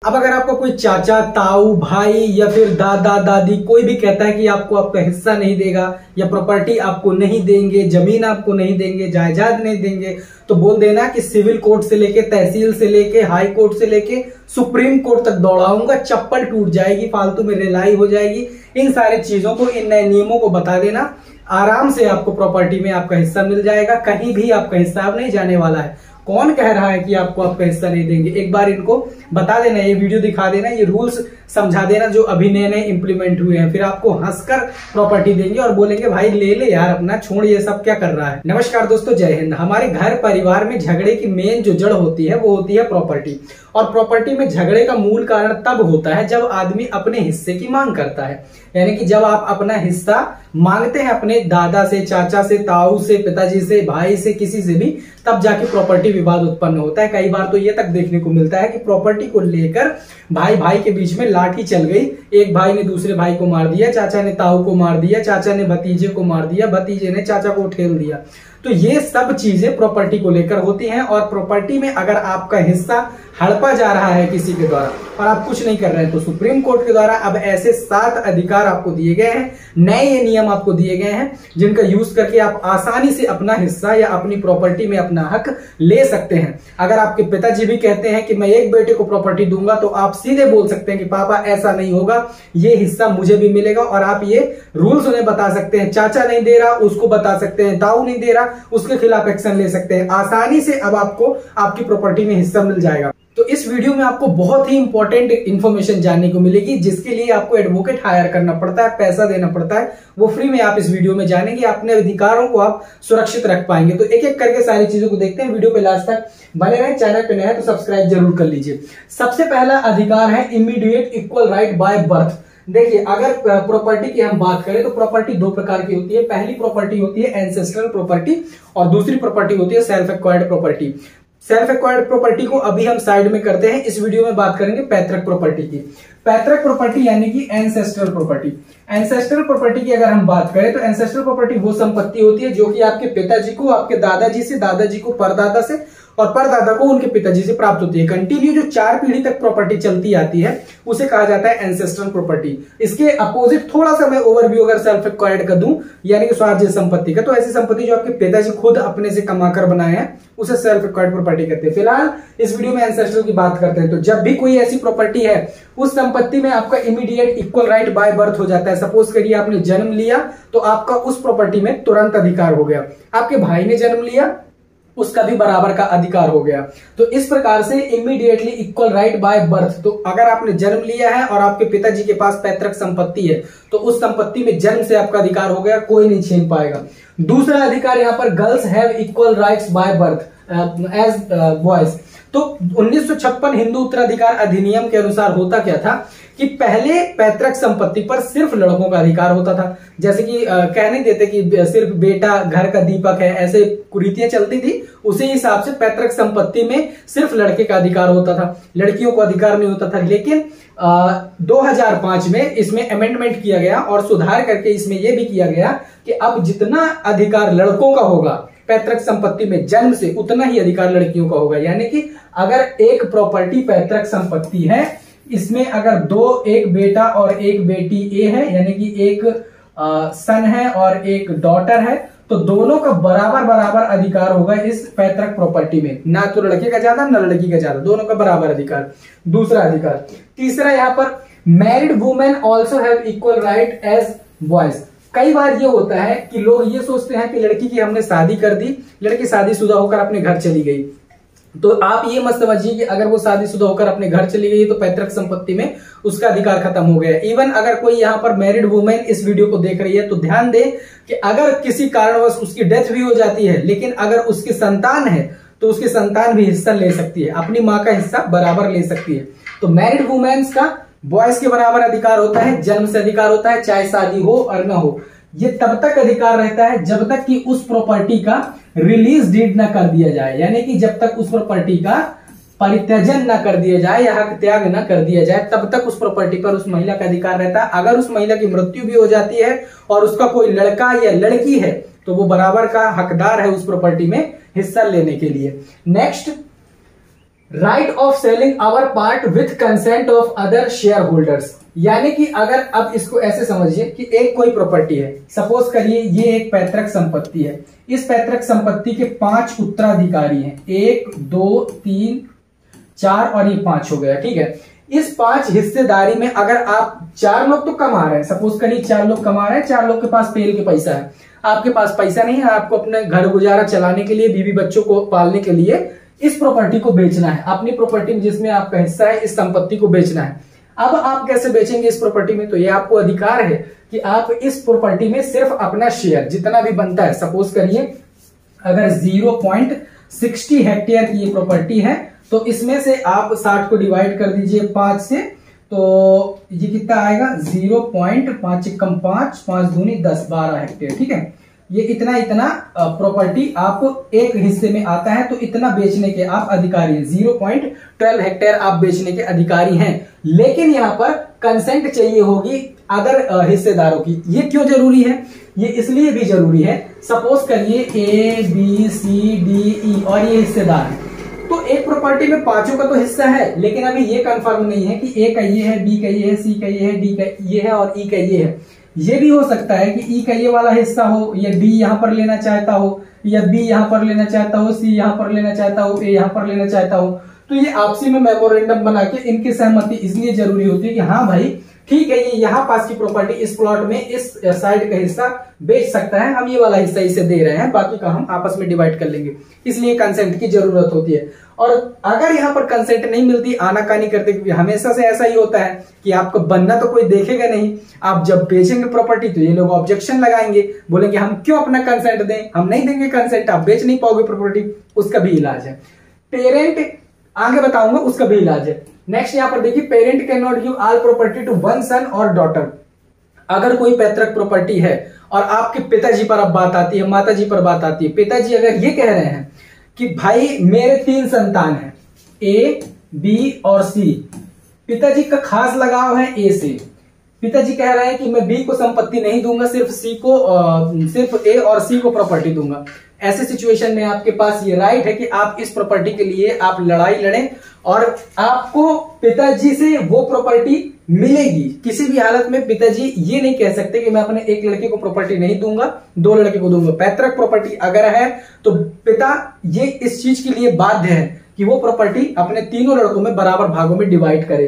अब अगर आपको कोई चाचा, ताऊ, भाई या फिर दादा, दादी कोई भी कहता है कि आपको आपका हिस्सा नहीं देगा या प्रॉपर्टी आपको नहीं देंगे, जमीन आपको नहीं देंगे, जायदाद नहीं देंगे, तो बोल देना कि सिविल कोर्ट से लेके, तहसील से लेके, हाई कोर्ट से लेके सुप्रीम कोर्ट तक दौड़ाऊंगा, चप्पल टूट जाएगी, फालतू में रिलाई हो जाएगी। इन सारी चीजों को, इन नए नियमों को बता देना, आराम से आपको प्रॉपर्टी में आपका हिस्सा मिल जाएगा। कहीं भी आपका हिस्सा नहीं जाने वाला है। कौन कह रहा है कि आपको आपका हिस्सा नहीं देंगे? एक बार इनको बता देना, ये वीडियो दिखा देना, ये रूल्स समझा देना जो अभी नए नए इंप्लीमेंट हुए हैं, फिर आपको हंसकर प्रॉपर्टी देंगे और बोलेंगे भाई ले ले यार अपना, छोड़ ये सब क्या कर रहा है। नमस्कार दोस्तों, जय हिंद। हमारे घर परिवार में झगड़े की मेन जो जड़ होती है वो होती है प्रॉपर्टी। और प्रॉपर्टी में झगड़े का मूल कारण तब होता है जब आदमी अपने हिस्से की मांग करता है, यानी कि जब आप अपना हिस्सा मांगते हैं अपने दादा से, चाचा से, ताऊ से, पिताजी से, भाई से, किसी से भी, तब जाके प्रॉपर्टी विवाद उत्पन्न होता है। कई बार तो ये तक देखने को मिलता है कि प्रॉपर्टी को लेकर भाई भाई के बीच में लाठी चल गई, एक भाई ने दूसरे भाई को मार दिया, चाचा ने ताऊ को मार दिया, चाचा ने भतीजे को मार दिया, भतीजे ने चाचा को ठेल दिया। तो ये सब चीजें प्रॉपर्टी को लेकर होती हैं। और प्रॉपर्टी में अगर आपका हिस्सा हड़पा जा रहा है किसी के द्वारा और आप कुछ नहीं कर रहे हैं, तो सुप्रीम कोर्ट के द्वारा अब ऐसे 7 अधिकार आपको दिए गए हैं, नए ये नियम आपको दिए गए हैं, जिनका यूज करके आप आसानी से अपना हिस्सा या अपनी प्रॉपर्टी में अपना हक ले सकते हैं। अगर आपके पिताजी भी कहते हैं कि मैं एक बेटे को प्रॉपर्टी दूंगा, तो आप सीधे बोल सकते हैं कि पापा ऐसा नहीं होगा, ये हिस्सा मुझे भी मिलेगा। और आप ये रूल्स उन्हें बता सकते हैं। चाचा नहीं दे रहा, उसको बता सकते हैं, ताऊ नहीं दे रहा, उसके खिलाफ एक्शन ले सकते हैं। आसानी से अब आपको आपकी प्रॉपर्टी में हिस्सा मिल जाएगा। तो इस वीडियो में आपको बहुत ही इंपॉर्टेंट इंफॉर्मेशन जानने को मिलेगी, जिसके लिए आपको एडवोकेट हायर करना पड़ता है, पैसा देना पड़ता है, वो फ्री में आप इस वीडियो में जानेंगे। अपने अधिकारों को आप सुरक्षित रख पाएंगे। तो एक एक करके सारी चीजों को देखते हैं। वीडियो पे लास्ट तक बने रहें। चैनल पे नया है तो सब्सक्राइब जरूर कर लीजिए। सबसे पहला अधिकार है immediate equal right by birth. देखिए, अगर प्रॉपर्टी की हम बात करें तो प्रॉपर्टी 2 प्रकार की होती है। पहली प्रॉपर्टी होती है एंसेस्ट्रल प्रॉपर्टी और दूसरी प्रॉपर्टी होती है self acquired property. Self acquired property को अभी हम साइड में करते हैं। इस वीडियो में बात करेंगे पैतृक प्रॉपर्टी की। पैतृक प्रॉपर्टी यानी कि एंसेस्ट्रल प्रॉपर्टी। एंसेस्ट्रल प्रॉपर्टी की अगर हम बात करें तो एंसेस्ट्रल प्रॉपर्टी वो संपत्ति होती है जो कि आपके पिताजी को आपके दादाजी से, दादाजी को परदादा से और परदादा को उनके पिताजी से प्राप्त होती है। कंटिन्यू जो 4 पीढ़ी तक प्रॉपर्टी चलती आती है उसे कहा जाता है एंसेस्ट्रल प्रॉपर्टी। इसके अपोजिट थोड़ा सा मैं ओवरव्यू अगर सेल्फ एक्वायर्ड का दूं, यानी कि स्वार्जित संपत्ति का, तो ऐसी संपत्ति जो आपके पिताजी खुद अपने से कमाकर बनाए हैं उसे सेल्फ एक्वायर्ड प्रॉपर्टी कहते हैं। फिलहाल इस वीडियो में एंसेस्ट्रल की बात करते हैं। तो जब भी कोई ऐसी प्रॉपर्टी है उस संपत्ति में आपका immediate equal right by birth हो जाता है। सपोज करिए आपने जन्म लिया तो आपका उस प्रॉपर्टी में तुरंत अधिकार हो गया। आपके भाई ने जन्म लिया, उसका भी बराबर का अधिकार हो गया। तो इस प्रकार से immediately equal right by birth. तो अगर आपने जन्म लिया है और आपके पिताजी के पास पैतृक संपत्ति है तो उस संपत्ति में जन्म से आपका अधिकार हो गया, कोई नहीं छीन पाएगा। दूसरा अधिकार यहाँ पर girls have equal rights by birth as boys. तो 1956 हिंदू उत्तराधिकार अधिनियम के अनुसार होता क्या था कि पहले पैतृक संपत्ति पर सिर्फ लड़कों का अधिकार होता था। जैसे कि कह नहीं देते कि सिर्फ बेटा घर का दीपक है, ऐसे कुरीतियां चलती थी। उसी हिसाब से पैतृक संपत्ति में सिर्फ लड़के का अधिकार होता था, लड़कियों को अधिकार नहीं होता था। लेकिन 2005 में इसमें अमेंडमेंट किया गया और सुधार करके इसमें यह भी किया गया कि अब जितना अधिकार लड़कों का होगा पैतृक संपत्ति में जन्म से, उतना ही अधिकार लड़कियों का होगा। यानी कि अगर एक प्रॉपर्टी पैतृक संपत्ति है, इसमें अगर एक बेटा और एक बेटी ए है, यानी कि एक सन है और एक डॉटर है, तो दोनों का बराबर बराबर अधिकार होगा इस पैतृक प्रॉपर्टी में। ना तो लड़के का ज्यादा ना लड़की का ज्यादा, दोनों का बराबर अधिकार। दूसरा अधिकार। तीसरा, यहाँ पर married women also have equal right as boys. कई बार ये होता है कि लोग ये सोचते हैं कि लड़की की हमने शादी कर दी, लड़की शादीशुदा होकर अपने घर चली गई, तो आप ये मत समझिए कि अगर वो शादीशुदा होकर अपने घर चली गई तो पैतृक संपत्ति में उसका अधिकार खत्म हो गया। इवन अगर कोई यहाँ पर मैरिड वुमेन इस वीडियो को देख रही है तो ध्यान दे कि अगर किसी कारणवश उसकी डेथ भी हो जाती है, लेकिन अगर उसकी संतान है तो उसकी संतान भी हिस्सा ले सकती है, अपनी माँ का हिस्सा बराबर ले सकती है। तो मैरिड वुमेन्स का बॉयज के बराबर अधिकार होता है, जन्म से अधिकार होता है, चाहे शादी हो और ना हो। ये तब तक अधिकार रहता है जब तक कि उस प्रॉपर्टी का रिलीज डीड ना कर दिया जाए, यानी कि जब तक उस प्रॉपर्टी का परित्यजन ना कर दिया जाए या हक त्याग ना कर दिया जाए, तब तक उस प्रॉपर्टी पर उस महिला का अधिकार रहता है। अगर उस महिला की मृत्यु भी हो जाती है और उसका कोई लड़का या लड़की है तो वो बराबर का हकदार है उस प्रॉपर्टी में हिस्सा लेने के लिए। Next, right of selling our part with consent of other shareholders. यानी कि अगर अब इसको ऐसे समझिए कि एक कोई प्रॉपर्टी है, सपोज करिए ये एक पैतृक संपत्ति है, इस पैतृक संपत्ति के 5 उत्तराधिकारी हैं, 1 2 3 4 और ये 5 हो गया, ठीक है। इस 5 हिस्सेदारी में अगर आप 4 लोग तो कमा रहे हैं, सपोज करिए 4 लोग कमा रहे हैं, 4 लोग के पास पेल के पैसा है, आपके पास पैसा नहीं है, आपको अपने घर गुजारा चलाने के लिए, बीवी बच्चों को पालने के लिए इस प्रॉपर्टी को बेचना है, अपनी प्रॉपर्टी में जिसमें आपका हिस्सा है, इस संपत्ति को बेचना है। अब आप कैसे बेचेंगे इस प्रॉपर्टी में? तो ये आपको अधिकार है कि आप इस प्रॉपर्टी में सिर्फ अपना शेयर जितना भी बनता है, सपोज करिए अगर 0.60 हेक्टेयर की ये प्रॉपर्टी है तो इसमें से आप 60 को डिवाइड कर दीजिए 5 से, तो ये कितना आएगा 0.5 कम 5 5 दूनी 10 12 हेक्टेयर, ठीक है। ये इतना प्रॉपर्टी आप एक हिस्से में आता है, तो इतना बेचने के आप अधिकारी हैं, 0.12 हेक्टेयर आप बेचने के अधिकारी हैं। लेकिन यहां पर कंसेंट चाहिए होगी अदर हिस्सेदारों की। ये क्यों जरूरी है? ये इसलिए भी जरूरी है, सपोज करिए A B C D E और ये हिस्सेदार है, तो एक प्रॉपर्टी में 5 का तो हिस्सा है, लेकिन अभी ये कंफर्म नहीं है कि A का ये है, B का ये है, C का ये है, D का ये है और E का ये है। ये भी हो सकता है कि E का ये वाला हिस्सा हो, या D यहां पर लेना चाहता हो, या B यहां पर लेना चाहता हो, C यहां पर लेना चाहता हो, A यहां पर लेना चाहता हो। तो ये आपसी में मेमोरेंडम बना के इनकी सहमति इसलिए जरूरी होती है कि हाँ भाई ठीक है, ये यहाँ पास की प्रॉपर्टी इस प्लॉट में इस साइड का हिस्सा बेच सकता है, हम ये वाला हिस्सा इसे दे रहे हैं, बाकी का हम आपस में डिवाइड कर लेंगे, इसलिए कंसेंट की जरूरत होती है। और अगर यहाँ पर कंसेंट नहीं मिलती, आनाकानी करते, क्योंकि हमेशा से ऐसा ही होता है कि आपको बनना तो कोई देखेगा नहीं, आप जब बेचेंगे प्रॉपर्टी तो ये लोग ऑब्जेक्शन लगाएंगे, बोलेंगे हम क्यों अपना कंसेंट दें, हम नहीं देंगे कंसेंट, आप बेच नहीं पाओगे प्रॉपर्टी। उसका भी इलाज है, पेरेंट आगे बताऊंगा, उसका भी इलाज है। नेक्स्ट यहां पर देखिए, parent can not give all property to one son और डॉटर। अगर कोई पैतृक प्रॉपर्टी है और आपके पिताजी पर अब बात आती है, माताजी पर बात आती है, पिताजी अगर ये कह रहे हैं कि भाई मेरे 3 संतान हैं, A B और C, पिताजी का खास लगाव है A से, पिताजी कह रहे हैं कि मैं B को संपत्ति नहीं दूंगा, सिर्फ A और C को प्रॉपर्टी दूंगा। ऐसे सिचुएशन में आपके पास ये राइट है कि आप इस प्रॉपर्टी के लिए आप लड़ाई लड़ें और आपको पिताजी से वो प्रॉपर्टी मिलेगी। किसी भी हालत में पिताजी ये नहीं कह सकते कि मैं अपने एक लड़के को प्रॉपर्टी नहीं दूंगा, 2 लड़के को दूंगा। पैतृक प्रॉपर्टी अगर है तो पिता ये इस चीज के लिए बाध्य है कि वो प्रॉपर्टी अपने तीनों लड़कों में बराबर भागों में डिवाइड करे।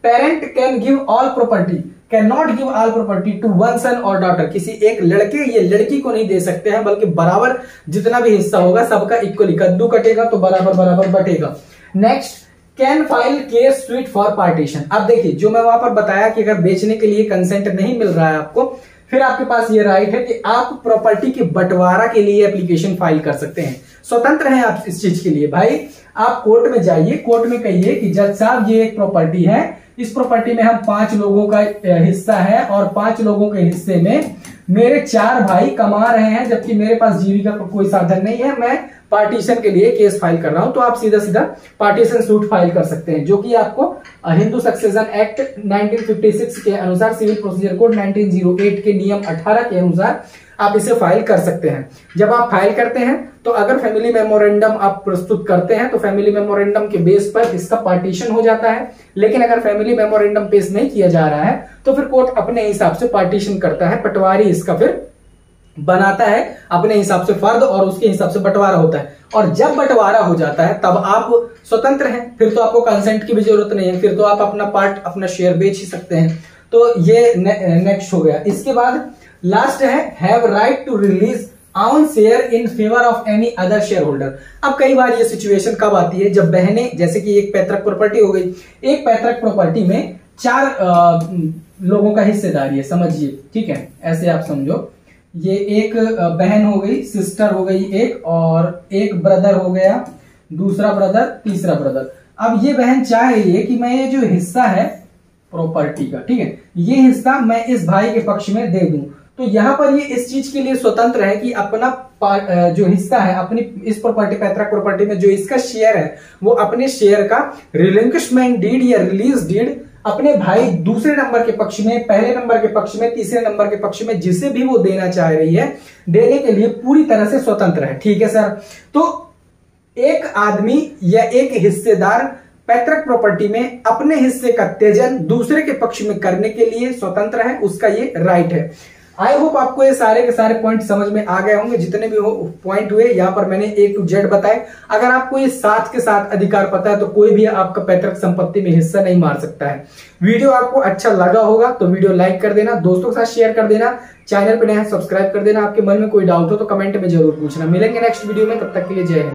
Parent can give all property, can not give all property to one son और डॉटर। किसी एक लड़के या लड़की को नहीं दे सकते हैं, बल्कि बराबर जितना भी हिस्सा होगा सबका इक्वली, कद्दू कटेगा तो बराबर बराबर बटेगा। Next, can file case suit for partition. अब देखिए, जो मैं वहां पर बताया कि अगर बेचने के लिए कंसेंट नहीं मिल रहा है आपको, फिर आपके पास ये राइट है कि आप प्रॉपर्टी के बंटवारा के लिए एप्लीकेशन फाइल कर सकते हैं। स्वतंत्र हैं आप इस चीज के लिए। भाई आप कोर्ट में जाइए, कोर्ट में कहिए कि जज साहब ये एक प्रॉपर्टी है, इस प्रॉपर्टी में हम 5 लोगों का हिस्सा है और 5 लोगों के हिस्से में मेरे 4 भाई कमा रहे हैं, जबकि मेरे पास जीविका का कोई साधन नहीं है, मैं पार्टीशन के लिए केस फाइल कर रहा हूं। तो आप सीधा सीधा पार्टीशन सूट फाइल कर सकते हैं, जो कि आपको हिंदू सक्सेशन एक्ट 1956 के अनुसार, सिविल प्रोसीजर कोड 1908 के नियम 18 के अनुसार आप इसे फाइल कर सकते हैं। जब आप फाइल करते हैं तो अगर फैमिली मेमोरेंडम आप प्रस्तुत करते हैं तो फैमिली मेमोरेंडम के बेस पर इसका पार्टीशन हो जाता है। लेकिन अगर फैमिली मेमोरेंडम पेश नहीं किया जा रहा है तो फिर कोर्ट अपने हिसाब से पार्टीशन करता है, पटवारी इसका फिर बनाता है अपने हिसाब से फर्द और उसके हिसाब से बंटवारा होता है। और जब बंटवारा हो जाता है तब आप स्वतंत्र हैं, फिर तो आपको कंसेंट की भी जरूरत नहीं है, फिर तो आप अपना पार्ट, अपना शेयर बेच ही सकते हैं। तो ये नेक्स्ट हो गया। इसके बाद लास्ट है, have right to release on share in favour of any other shareholder. अब कई बार ये सिचुएशन कब आती है, जब बहनें, जैसे कि एक पैतृक प्रॉपर्टी हो गई, एक पैतृक प्रॉपर्टी में 4 लोगों का हिस्सेदारी है, समझिए, ठीक है, ऐसे आप समझो। ये एक बहन हो गई, सिस्टर हो गई एक, और एक ब्रदर हो गया, दूसरा ब्रदर, तीसरा ब्रदर। अब ये बहन चाह रही है कि मैं ये जो हिस्सा है प्रॉपर्टी का, ठीक है, ये हिस्सा मैं इस भाई के पक्ष में दे दूं। तो यहां पर ये इस चीज के लिए स्वतंत्र है कि अपना जो हिस्सा है अपनी इस प्रॉपर्टी, पैतृक प्रॉपर्टी में जो इसका शेयर है, वो अपने शेयर का रिलिंक्विशमेंट डीड या रिलीज डीड अपने भाई दूसरे नंबर के पक्ष में, पहले नंबर के पक्ष में, तीसरे नंबर के पक्ष में, जिसे भी वो देना चाह रही है, देने के लिए पूरी तरह से स्वतंत्र है। ठीक है सर। तो एक आदमी या एक हिस्सेदार पैतृक प्रॉपर्टी में अपने हिस्से का त्यजन दूसरे के पक्ष में करने के लिए स्वतंत्र है, उसका ये राइट है। आई होप आपको ये सारे के सारे पॉइंट समझ में आ गए होंगे। जितने भी पॉइंट हुए यहाँ पर मैंने A to Z बताए। अगर आपको ये साथ के साथ अधिकार पता है तो कोई भी आपका पैतृक संपत्ति में हिस्सा नहीं मार सकता है। वीडियो आपको अच्छा लगा होगा तो वीडियो लाइक कर देना, दोस्तों के साथ शेयर कर देना, चैनल पे नया सब्सक्राइब कर देना। आपके मन में कोई डाउट हो तो कमेंट में जरूर पूछना। मिलेंगे नेक्स्ट वीडियो में, तब तक के लिए जय हिंद।